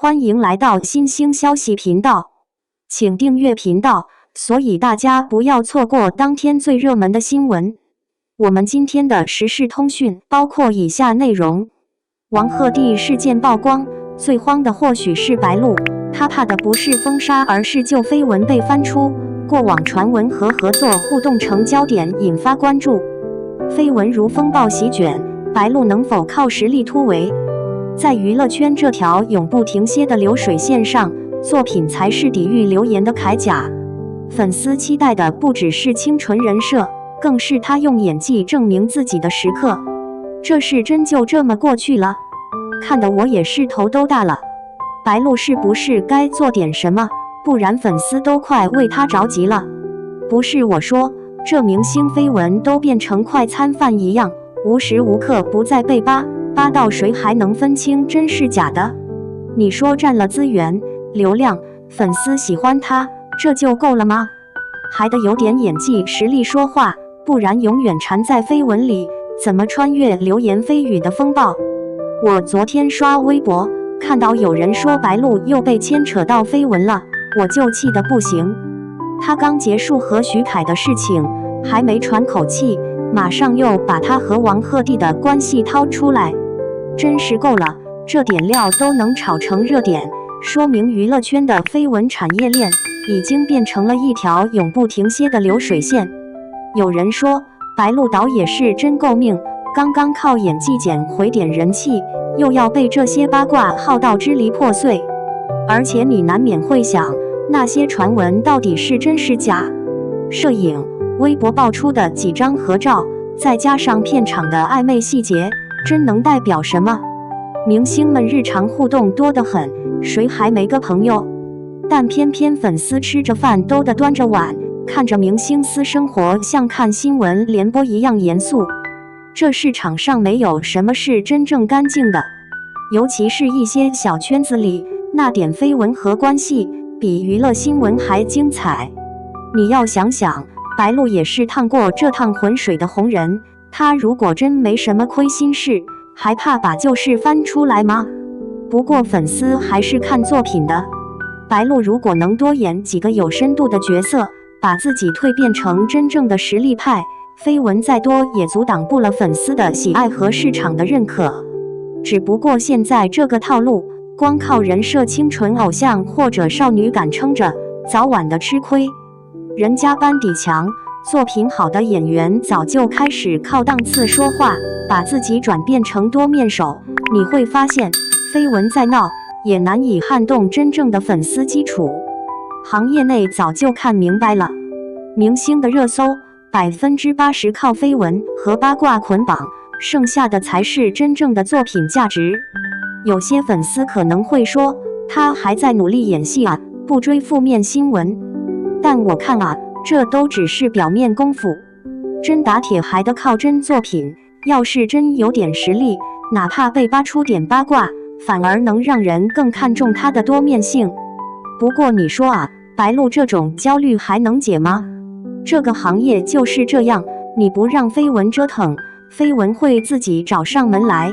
欢迎来到新兴消息频道，请订阅频道，所以大家不要错过当天最热门的新闻。我们今天的时事通讯包括以下内容：王鹤棣事件曝光，最慌的或许是白鹿，他怕的不是封杀，而是旧绯闻被翻出，过往传闻和合作互动成焦点，引发关注。绯闻如风暴席卷，白鹿能否靠实力突围？在娱乐圈这条永不停歇的流水线上，作品才是抵御流言的铠甲。粉丝期待的不只是清纯人设，更是他用演技证明自己的时刻。这事真就这么过去了？看得我也是头都大了。白鹿是不是该做点什么？不然粉丝都快为他着急了。不是我说，这明星绯闻都变成快餐饭一样，无时无刻不在被扒到谁还能分清真是假的？你说占了资源、流量，粉丝喜欢他，这就够了吗？还得有点演技实力说话，不然永远缠在绯闻里，怎么穿越流言蜚语的风暴？我昨天刷微博，看到有人说白鹿又被牵扯到绯闻了，我就气得不行。他刚结束和徐凯的事情，还没喘口气，马上又把他和王鹤棣的关系掏出来，真是够了，这点料都能炒成热点，说明娱乐圈的绯闻产业链已经变成了一条永不停歇的流水线。有人说白鹿导也是真够命，刚刚靠演技捡回点人气，又要被这些八卦耗到支离破碎。而且你难免会想，那些传闻到底是真是假？摄影、微博爆出的几张合照，再加上片场的暧昧细节，真能代表什么？明星们日常互动多得很，谁还没个朋友？但偏偏粉丝吃着饭都得端着碗，看着明星私生活像看新闻联播一样严肃。这市场上没有什么是真正干净的，尤其是一些小圈子里，那点绯闻和关系比娱乐新闻还精彩。你要想想，白鹿也是趟过这趟浑水的红人，他如果真没什么亏心事，还怕把旧事翻出来吗？不过粉丝还是看作品的，白鹿如果能多演几个有深度的角色，把自己蜕变成真正的实力派，绯闻再多也阻挡不了粉丝的喜爱和市场的认可。只不过现在这个套路，光靠人设清纯偶像或者少女感撑着，早晚的吃亏。人家班底强，作品好的演员早就开始靠档次说话，把自己转变成多面手。你会发现，绯闻再闹，也难以撼动真正的粉丝基础。行业内早就看明白了，明星的热搜80%靠绯闻和八卦捆绑，剩下的才是真正的作品价值。有些粉丝可能会说，他还在努力演戏啊，不追负面新闻。但我看啊，这都只是表面功夫，真打铁还得靠真作品。要是真有点实力，哪怕被扒出点八卦，反而能让人更看重他的多面性。不过你说啊，白鹿这种焦虑还能解吗？这个行业就是这样，你不让绯闻折腾，绯闻会自己找上门来。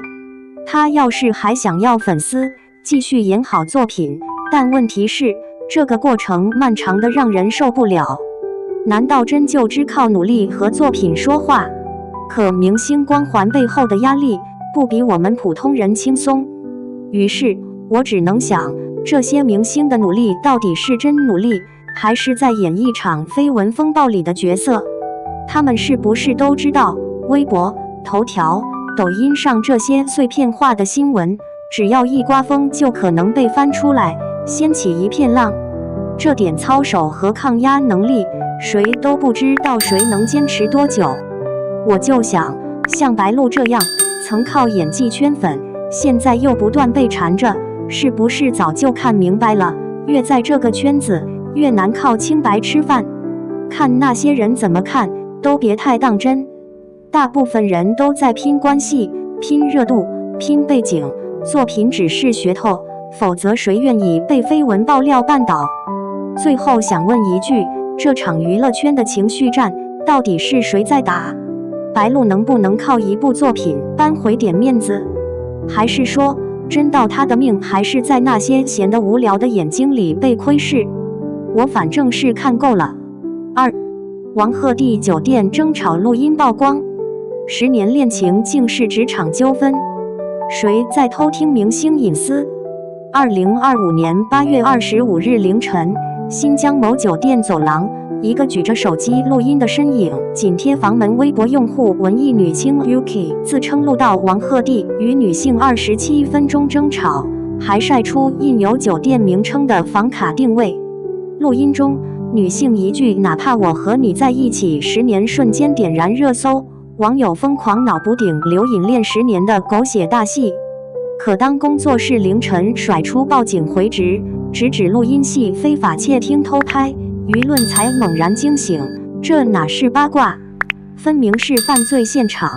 他要是还想要粉丝，继续演好作品，但问题是，这个过程漫长的让人受不了。难道真就只靠努力和作品说话？可明星光环背后的压力不比我们普通人轻松。于是我只能想，这些明星的努力到底是真努力，还是在演一场绯闻风暴里的角色？他们是不是都知道，微博、头条、抖音上这些碎片化的新闻，只要一刮风就可能被翻出来，掀起一片浪？这点操守和抗压能力，谁都不知道谁能坚持多久。我就想，像白鹿这样曾靠演技圈粉，现在又不断被缠着，是不是早就看明白了，越在这个圈子，越难靠清白吃饭？看那些人怎么看，都别太当真。大部分人都在拼关系、拼热度、拼背景，作品只是噱头，否则谁愿意被绯闻爆料绊倒？最后想问一句，这场娱乐圈的情绪战到底是谁在打？白鹿能不能靠一部作品扳回点面子？还是说真到他的命还是在那些闲得无聊的眼睛里被窥视？我反正是看够了。2. 王鹤棣酒店争吵录音曝光，10年恋情竟是职场纠纷，谁在偷听明星隐私？2025年8月25日凌晨，新疆某酒店走廊，一个举着手机录音的身影紧贴房门。微博用户文艺女星 Yuki 自称录到王鹤棣与女性27分钟争吵，还晒出印有酒店名称的房卡定位。录音中，女性一句“哪怕我和你在一起10年”瞬间点燃热搜，网友疯狂脑补顶刘隐恋10年的狗血大戏。可当工作室凌晨甩出报警回执，直指录音系非法窃听偷拍，舆论才猛然惊醒，这哪是八卦，分明是犯罪现场。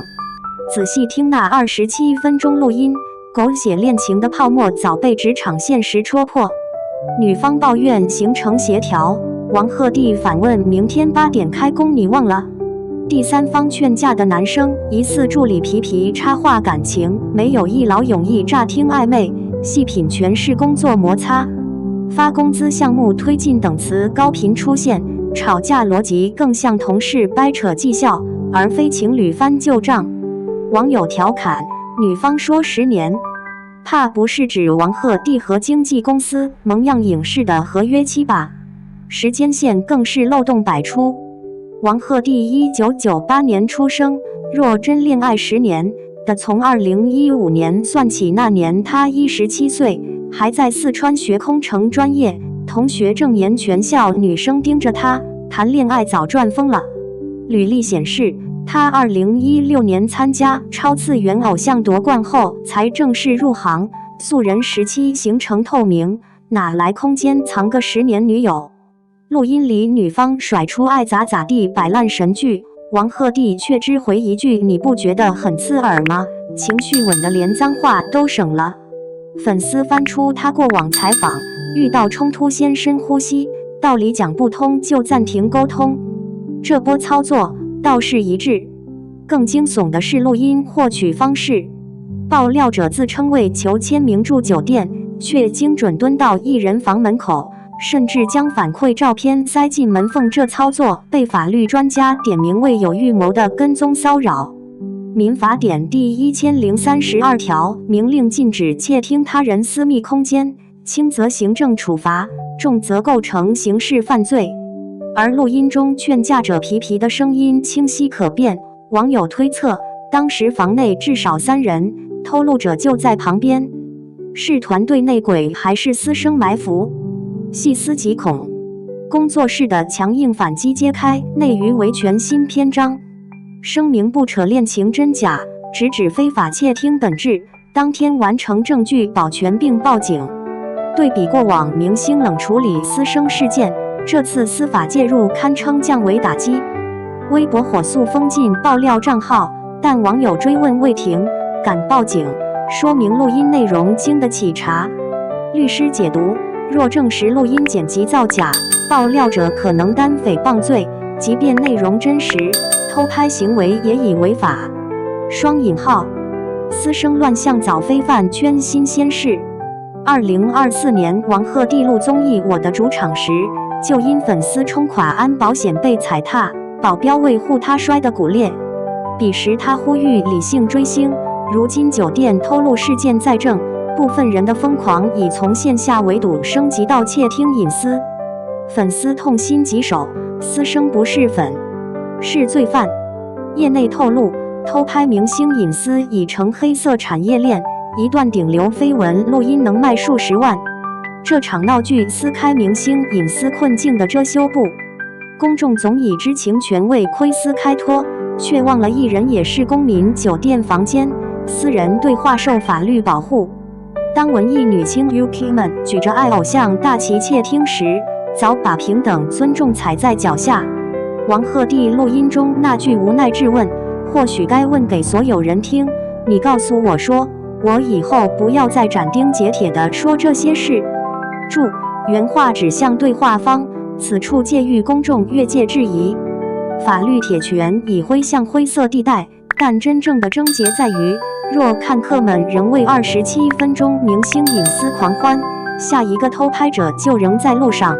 仔细听那27分钟录音，狗血恋情的泡沫早被职场现实戳破。女方抱怨行程协调，王鹤棣反问明天8点开工你忘了？第三方劝架的男生疑似助理皮皮插话感情，没有一劳永逸乍听暧昧，细品全是工作摩擦。发工资项目推进等词高频出现，吵架逻辑更像同事掰扯绩效，而非情侣翻旧账。网友调侃，女方说10年，怕不是指王鹤棣和经纪公司蒙样影视的合约期吧？时间线更是漏洞百出。王鹤棣1998年出生，若真恋爱10年的，从2015年算起，那年他17岁，还在四川学空乘专业，同学正言全校女生盯着他，谈恋爱早赚疯了。履历显示，他2016年参加超次元偶像夺冠后才正式入行，素人时期行程透明，哪来空间藏个10年女友？录音里女方甩出爱咋咋地摆烂神句，王鹤棣却只回一句你不觉得很刺耳吗？情绪稳得连脏话都省了。粉丝翻出他过往采访，遇到冲突先深呼吸，道理讲不通就暂停沟通，这波操作倒是一致。更惊悚的是录音获取方式，爆料者自称为求签名住酒店，却精准蹲到艺人房门口，甚至将反馈照片塞进门缝，这操作被法律专家点名为有预谋的跟踪骚扰。民法典第1032条明令禁止窃听他人私密空间，轻则行政处罚，重则构成刑事犯罪。而录音中劝架者皮皮的声音清晰可辨，网友推测当时房内至少3人，偷录者就在旁边，是团队内鬼还是私生埋伏？细思极恐，工作室的强硬反击揭开内娱维权新篇章。声明不扯恋情真假，直指非法窃听本质，当天完成证据保全并报警。对比过往明星冷处理私生事件，这次司法介入堪称降维打击。微博火速封禁爆料账号，但网友追问未停，敢报警，说明录音内容经得起查。律师解读，若证实录音剪辑造假，爆料者可能担诽谤罪，即便内容真实，偷拍行为也已违法。双引号，私生乱象早非饭圈新鲜事。2024年，王鹤棣录综艺《我的主场》时，就因粉丝冲垮安保险被踩踏，保镖为护他摔得骨裂。彼时他呼吁理性追星，如今酒店偷录事件再正，部分人的疯狂已从线下围堵升级到窃听隐私。粉丝痛心疾首，私生不是粉，是罪犯。业内透露，偷拍明星隐私已成黑色产业链，一段顶流绯闻录音能卖数十万。这场闹剧撕开明星隐私困境的遮羞布，公众总以知情权为窥私开脱，却忘了艺人也是公民，酒店房间、私人对话受法律保护。当文艺女星 Yuki 们举着爱偶像大旗窃听时，早把平等尊重踩在脚下。王鹤棣录音中那句无奈质问，或许该问给所有人听：你告诉我说，我以后不要再斩钉截铁地说这些事。注：原话指向对话方，此处借喻公众越界质疑。法律铁拳已挥向灰色地带，但真正的症结在于，若看客们仍为27分钟明星隐私狂欢，下一个偷拍者就仍在路上。